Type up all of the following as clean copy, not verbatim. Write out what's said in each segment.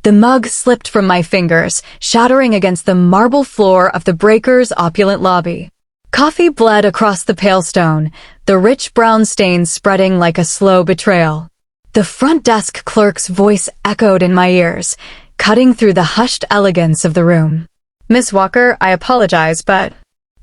The mug slipped from my fingers, shattering against the marble floor of the breaker's opulent lobby. Coffee bled across the pale stone, the rich brown stains spreading like a slow betrayal. The front desk clerk's voice echoed in my ears, cutting through the hushed elegance of the room. "Miss Walker, I apologize, but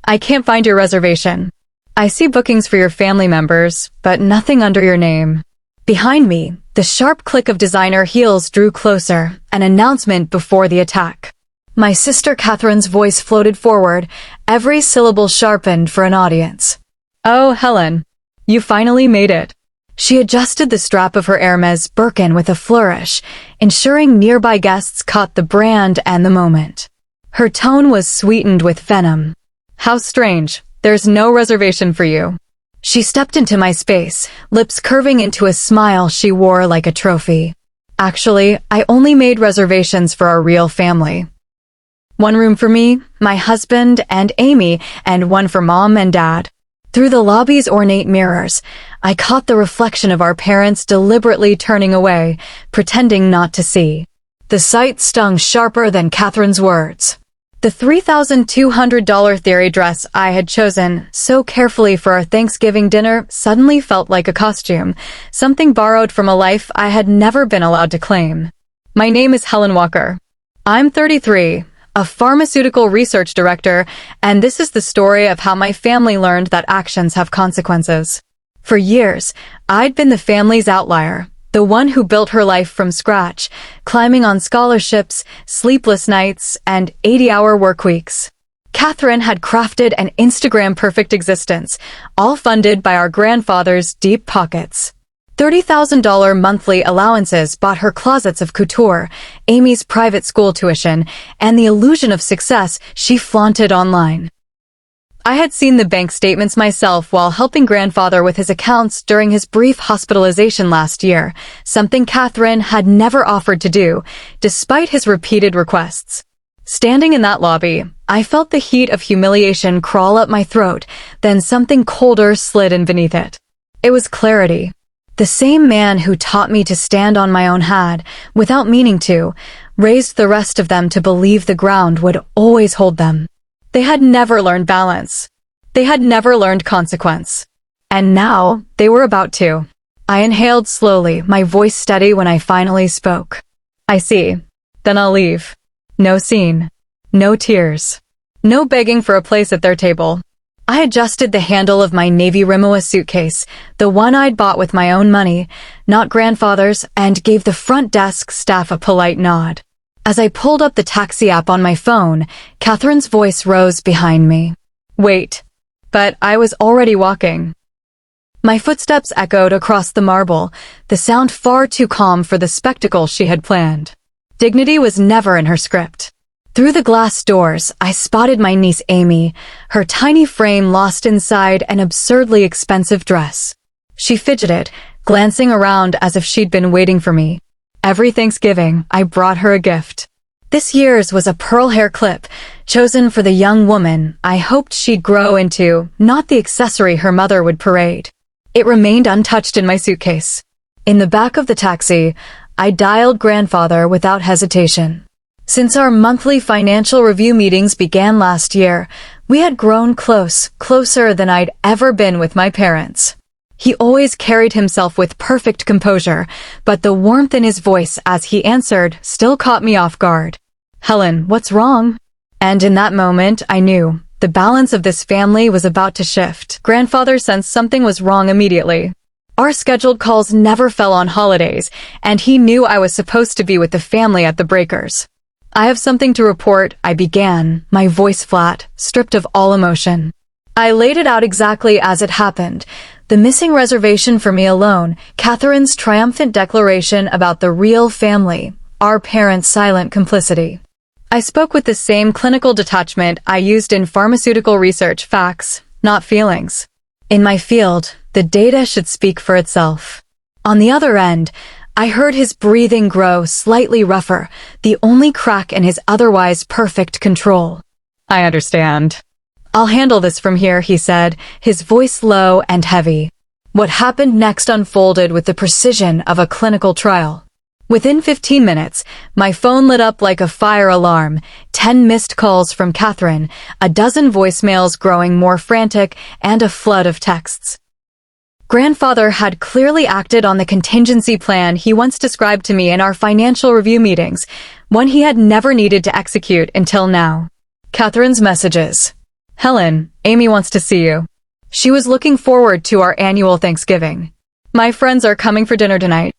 I can't find your reservation. I see bookings for your family members, but nothing under your name." Behind me, the sharp click of designer heels drew closer, an announcement before the attack. My sister Catherine's voice floated forward, every syllable sharpened for an audience. "Oh, Helen, you finally made it." She adjusted the strap of her Hermes Birkin with a flourish, ensuring nearby guests caught the brand and the moment. Her tone was sweetened with venom. "How strange. There's no reservation for you." She stepped into my space, lips curving into a smile she wore like a trophy. "Actually, I only made reservations for our real family. One room for me, my husband, and Amy, and one for Mom and Dad." Through the lobby's ornate mirrors, I caught the reflection of our parents deliberately turning away, pretending not to see. The sight stung sharper than Catherine's words. The $3,200 theory dress I had chosen so carefully for our Thanksgiving dinner suddenly felt like a costume, something borrowed from a life I had never been allowed to claim. "My name is Helen Walker. I'm 33, a pharmaceutical research director, and this is the story of how my family learned that actions have consequences." For years, I'd been the family's outlier, the one who built her life from scratch, climbing on scholarships, sleepless nights, and 80-hour work weeks. Catherine had crafted an Instagram-perfect existence, all funded by our grandfather's deep pockets. $30,000 monthly allowances bought her closets of couture, Amy's private school tuition, and the illusion of success she flaunted online. I had seen the bank statements myself while helping grandfather with his accounts during his brief hospitalization last year, something Catherine had never offered to do, despite his repeated requests. Standing in that lobby, I felt the heat of humiliation crawl up my throat, then something colder slid in beneath it. It was clarity. The same man who taught me to stand on my own had, without meaning to, raised the rest of them to believe the ground would always hold them. They had never learned balance. They had never learned consequence. And now, they were about to. I inhaled slowly, my voice steady when I finally spoke. "I see. Then I'll leave. No scene. No tears. No begging for a place at their table." I adjusted the handle of my navy Rimowa suitcase, the one I'd bought with my own money, not grandfather's, and gave the front desk staff a polite nod. As I pulled up the taxi app on my phone, Catherine's voice rose behind me. "Wait." But I was already walking. My footsteps echoed across the marble, the sound far too calm for the spectacle she had planned. Dignity was never in her script. Through the glass doors, I spotted my niece Amy, her tiny frame lost inside an absurdly expensive dress. She fidgeted, glancing around as if she'd been waiting for me. Every Thanksgiving, I brought her a gift. This year's was a pearl hair clip, chosen for the young woman I hoped she'd grow into, not the accessory her mother would parade. It remained untouched in my suitcase. In the back of the taxi, I dialed grandfather without hesitation. Since our monthly financial review meetings began last year, we had grown closer than I'd ever been with my parents. He always carried himself with perfect composure, but the warmth in his voice as he answered still caught me off guard. "Helen, what's wrong?" And in that moment, I knew the balance of this family was about to shift. Grandfather sensed something was wrong immediately. Our scheduled calls never fell on holidays, and he knew I was supposed to be with the family at the breakers. "I have something to report," I began, my voice flat, stripped of all emotion. I laid it out exactly as it happened. The missing reservation for me alone, Catherine's triumphant declaration about the real family, our parents' silent complicity. I spoke with the same clinical detachment I used in pharmaceutical research, facts, not feelings. In my field, the data should speak for itself. On the other end, I heard his breathing grow slightly rougher, the only crack in his otherwise perfect control. "I understand. I'll handle this from here," he said, his voice low and heavy. What happened next unfolded with the precision of a clinical trial. Within 15 minutes, my phone lit up like a fire alarm, 10 missed calls from Catherine, a dozen voicemails growing more frantic, and a flood of texts. Grandfather had clearly acted on the contingency plan he once described to me in our financial review meetings, one he had never needed to execute until now. Catherine's messages. Helen, Amy wants to see you. She was looking forward to our annual Thanksgiving. My friends are coming for dinner tonight.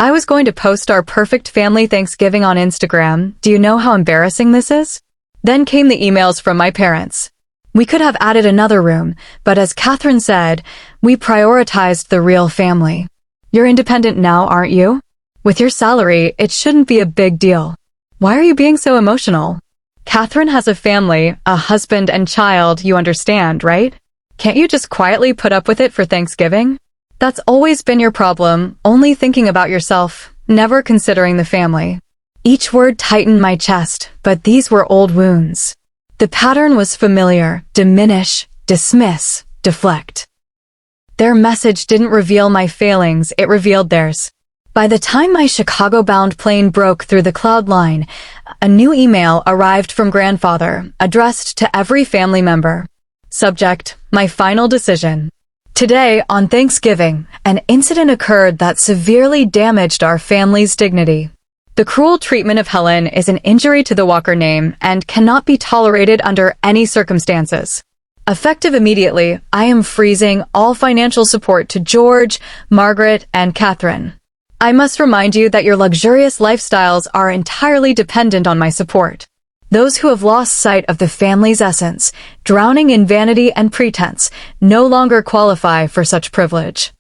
I was going to post our perfect family Thanksgiving on Instagram. Do you know how embarrassing this is? Then came the emails from my parents. We could have added another room, but as Catherine said, we prioritized the real family. You're independent now, aren't you? With your salary, it shouldn't be a big deal. Why are you being so emotional? Catherine has a family, a husband and child, you understand, right? Can't you just quietly put up with it for Thanksgiving? That's always been your problem, only thinking about yourself, never considering the family. Each word tightened my chest, but these were old wounds. The pattern was familiar: diminish, dismiss, deflect. Their message didn't reveal my failings, it revealed theirs. By the time my Chicago-bound plane broke through the cloud line, a new email arrived from grandfather, addressed to every family member. Subject: my final decision. Today, on Thanksgiving, an incident occurred that severely damaged our family's dignity. The cruel treatment of Helen is an injury to the Walker name and cannot be tolerated under any circumstances. Effective immediately, I am freezing all financial support to George, Margaret, and Catherine. I must remind you that your luxurious lifestyles are entirely dependent on my support. Those who have lost sight of the family's essence, drowning in vanity and pretense, no longer qualify for such privilege.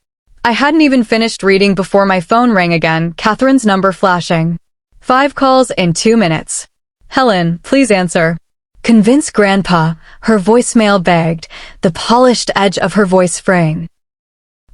I hadn't even finished reading before my phone rang again, Catherine's number flashing. 5 calls in 2 minutes. Helen, please answer. Convince Grandpa, her voicemail begged, the polished edge of her voice fraying.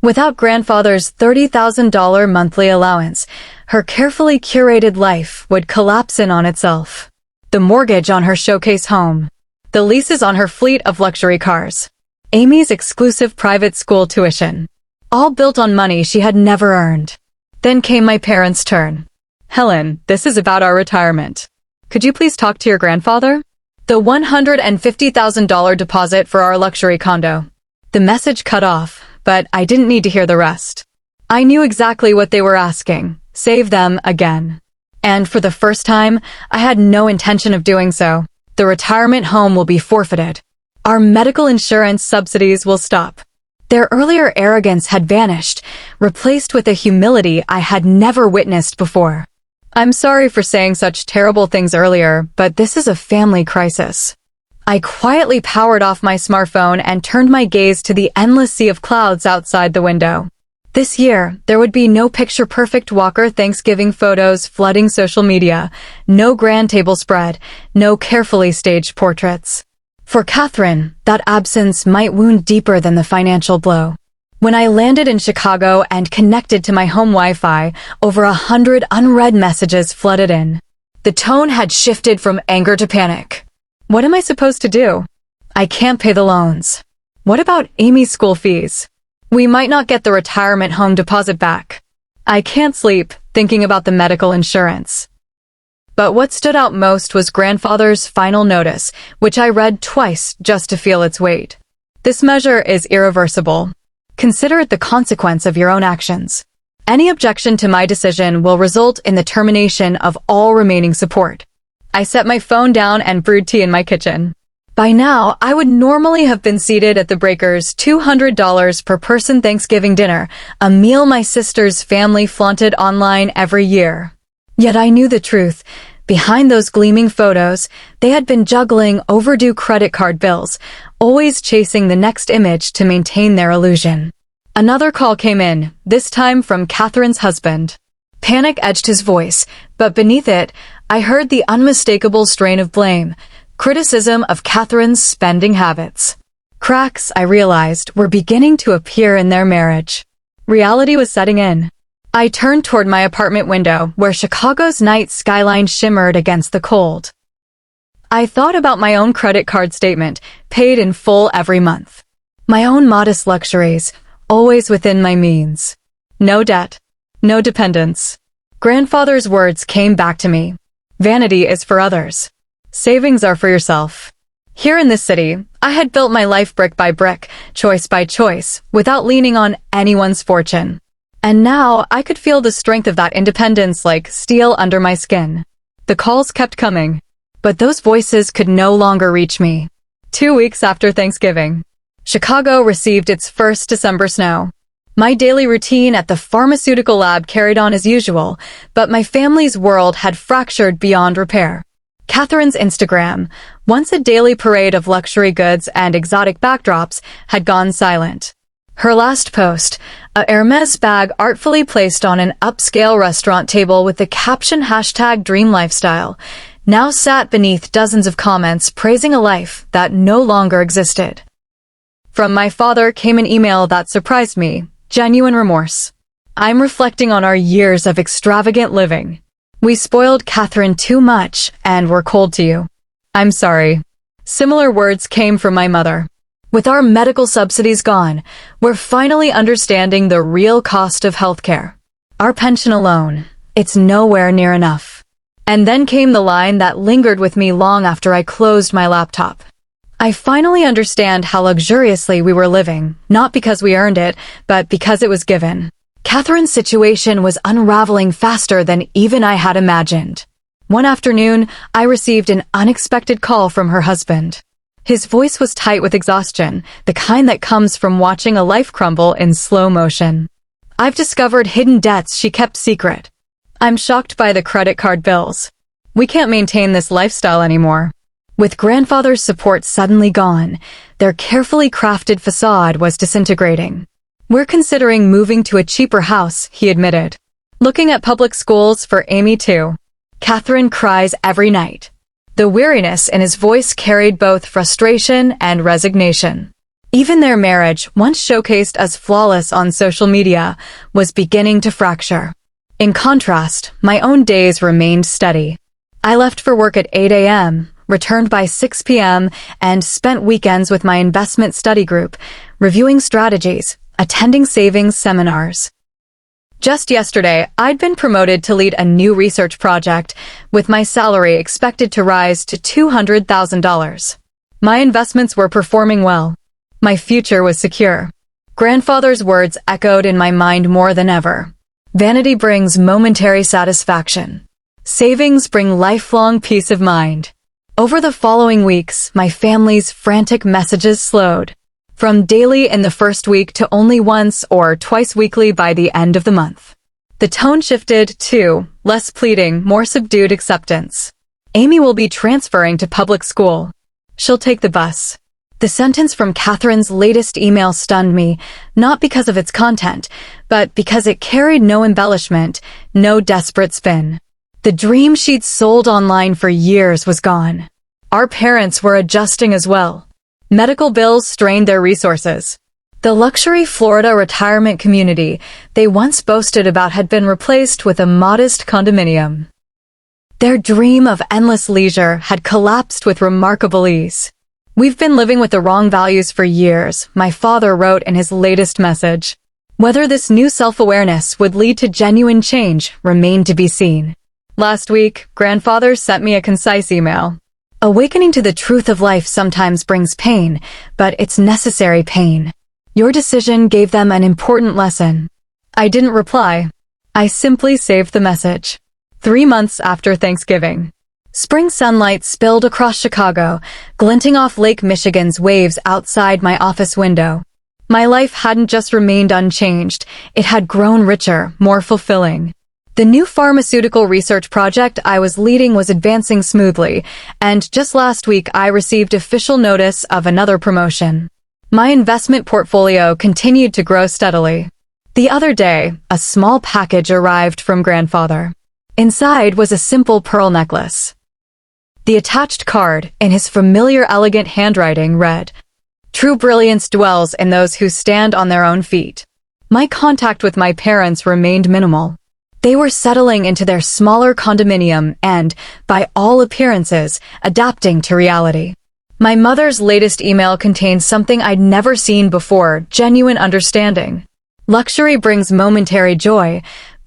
Without grandfather's $30,000 monthly allowance, her carefully curated life would collapse in on itself. The mortgage on her showcase home. The leases on her fleet of luxury cars. Amy's exclusive private school tuition. All built on money she had never earned. Then came my parents' turn. Helen, this is about our retirement. Could you please talk to your grandfather? The $150,000 deposit for our luxury condo. The message cut off, but I didn't need to hear the rest. I knew exactly what they were asking. Save them again. And for the first time, I had no intention of doing so. The retirement home will be forfeited. Our medical insurance subsidies will stop. Their earlier arrogance had vanished, replaced with a humility I had never witnessed before. I'm sorry for saying such terrible things earlier, but this is a family crisis. I quietly powered off my smartphone and turned my gaze to the endless sea of clouds outside the window. This year, there would be no picture-perfect Walker Thanksgiving photos flooding social media, no grand table spread, no carefully staged portraits. For Catherine, that absence might wound deeper than the financial blow. When I landed in Chicago and connected to my home Wi-Fi, over 100 unread messages flooded in. The tone had shifted from anger to panic. What am I supposed to do? I can't pay the loans. What about Amy's school fees? We might not get the retirement home deposit back. I can't sleep thinking about the medical insurance. But what stood out most was grandfather's final notice, which I read twice just to feel its weight. This measure is irreversible. Consider it the consequence of your own actions. Any objection to my decision will result in the termination of all remaining support. I set my phone down and brewed tea in my kitchen. By now, I would normally have been seated at the Breakers' $200 per person Thanksgiving dinner, a meal my sister's family flaunted online every year. Yet I knew the truth. Behind those gleaming photos, they had been juggling overdue credit card bills, always chasing the next image to maintain their illusion. Another call came in, this time from Catherine's husband. Panic edged his voice, but beneath it, I heard the unmistakable strain of blame, criticism of Catherine's spending habits. Cracks, I realized, were beginning to appear in their marriage. Reality was setting in. I turned toward my apartment window, where Chicago's night skyline shimmered against the cold. I thought about my own credit card statement, paid in full every month. My own modest luxuries, always within my means. No debt. No dependence. Grandfather's words came back to me. Vanity is for others. Savings are for yourself. Here in this city, I had built my life brick by brick, choice by choice, without leaning on anyone's fortune. And now I could feel the strength of that independence like steel under my skin. The calls kept coming, but those voices could no longer reach me. 2 weeks after Thanksgiving, Chicago received its first December snow. My daily routine at the pharmaceutical lab carried on as usual, but my family's world had fractured beyond repair. Catherine's Instagram, once a daily parade of luxury goods and exotic backdrops, had gone silent. Her last post, a Hermes bag artfully placed on an upscale restaurant table with the caption #DreamLifestyle, now sat beneath dozens of comments praising a life that no longer existed. From my father came an email that surprised me, genuine remorse. I'm reflecting on our years of extravagant living. We spoiled Catherine too much and were cold to you. I'm sorry. Similar words came from my mother. With our medical subsidies gone, we're finally understanding the real cost of healthcare. Our pension alone, it's nowhere near enough. And then came the line that lingered with me long after I closed my laptop. I finally understand how luxuriously we were living, not because we earned it, but because it was given. Catherine's situation was unraveling faster than even I had imagined. One afternoon, I received an unexpected call from her husband. His voice was tight with exhaustion, the kind that comes from watching a life crumble in slow motion. I've discovered hidden debts she kept secret. I'm shocked by the credit card bills. We can't maintain this lifestyle anymore. With grandfather's support suddenly gone, their carefully crafted facade was disintegrating. We're considering moving to a cheaper house, he admitted. Looking at public schools for Amy too. Catherine cries every night. The weariness in his voice carried both frustration and resignation. Even their marriage, once showcased as flawless on social media, was beginning to fracture. In contrast, my own days remained steady. I left for work at 8 a.m., returned by 6 p.m., and spent weekends with my investment study group, reviewing strategies, attending savings seminars. Just yesterday, I'd been promoted to lead a new research project, with my salary expected to rise to $200,000. My investments were performing well. My future was secure. Grandfather's words echoed in my mind more than ever. Vanity brings momentary satisfaction. Savings bring lifelong peace of mind. Over the following weeks, my family's frantic messages slowed. From daily in the first week to only once or twice weekly by the end of the month. The tone shifted to less pleading, more subdued acceptance. Amy will be transferring to public school. She'll take the bus. The sentence from Catherine's latest email stunned me, not because of its content, but because it carried no embellishment, no desperate spin. The dream she'd sold online for years was gone. Our parents were adjusting as well. Medical bills strained their resources. The luxury Florida retirement community they once boasted about had been replaced with a modest condominium. Their dream of endless leisure had collapsed with remarkable ease. We've been living with the wrong values for years, my father wrote in his latest message. Whether this new self-awareness would lead to genuine change remained to be seen. Last week, grandfather sent me a concise email. Awakening to the truth of life sometimes brings pain, but it's necessary pain. Your decision gave them an important lesson. I didn't reply. I simply saved the message. 3 months after Thanksgiving. Spring sunlight spilled across Chicago, glinting off Lake Michigan's waves outside my office window. My life hadn't just remained unchanged, it had grown richer, more fulfilling. The new pharmaceutical research project I was leading was advancing smoothly, and just last week I received official notice of another promotion. My investment portfolio continued to grow steadily. The other day, a small package arrived from grandfather. Inside was a simple pearl necklace. The attached card, in his familiar elegant handwriting, read, "True brilliance dwells in those who stand on their own feet." My contact with my parents remained minimal. They were settling into their smaller condominium and, by all appearances, adapting to reality. My mother's latest email contained something I'd never seen before, genuine understanding. Luxury brings momentary joy,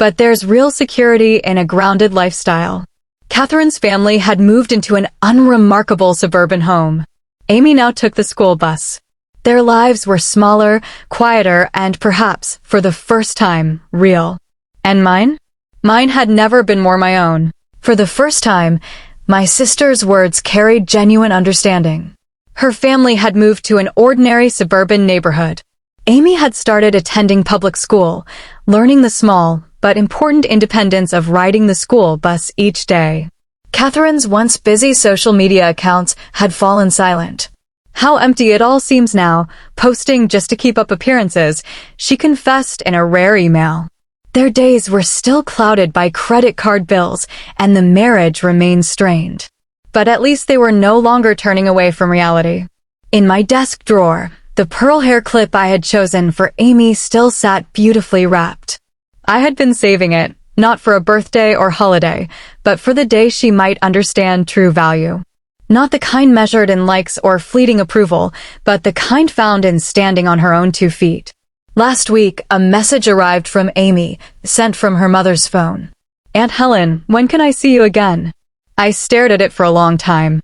But there's real security in a grounded lifestyle. Catherine's family had moved into an unremarkable suburban home. Amy now took the school bus. Their lives were smaller, quieter, and perhaps, for the first time, real. And mine? Mine had never been more my own. For the first time, my sister's words carried genuine understanding. Her family had moved to an ordinary suburban neighborhood. Amy had started attending public school, learning the small but important independence of riding the school bus each day. Catherine's once busy social media accounts had fallen silent. How empty it all seems now, posting just to keep up appearances, she confessed in a rare email. Their days were still clouded by credit card bills, and the marriage remained strained. But at least they were no longer turning away from reality. In my desk drawer, the pearl hair clip I had chosen for Amy still sat beautifully wrapped. I had been saving it, not for a birthday or holiday, but for the day she might understand true value. Not the kind measured in likes or fleeting approval, but the kind found in standing on her own 2 feet. Last week, a message arrived from Amy, sent from her mother's phone. "Aunt Helen, when can I see you again?" I stared at it for a long time.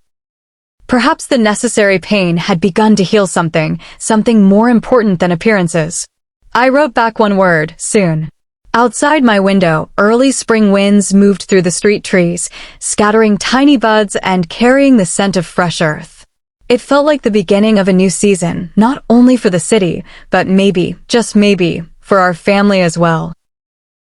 Perhaps the necessary pain had begun to heal something more important than appearances. I wrote back one word, soon. Outside my window, early spring winds moved through the street trees, scattering tiny buds and carrying the scent of fresh earth. It felt like the beginning of a new season, not only for the city, but maybe, just maybe, for our family as well.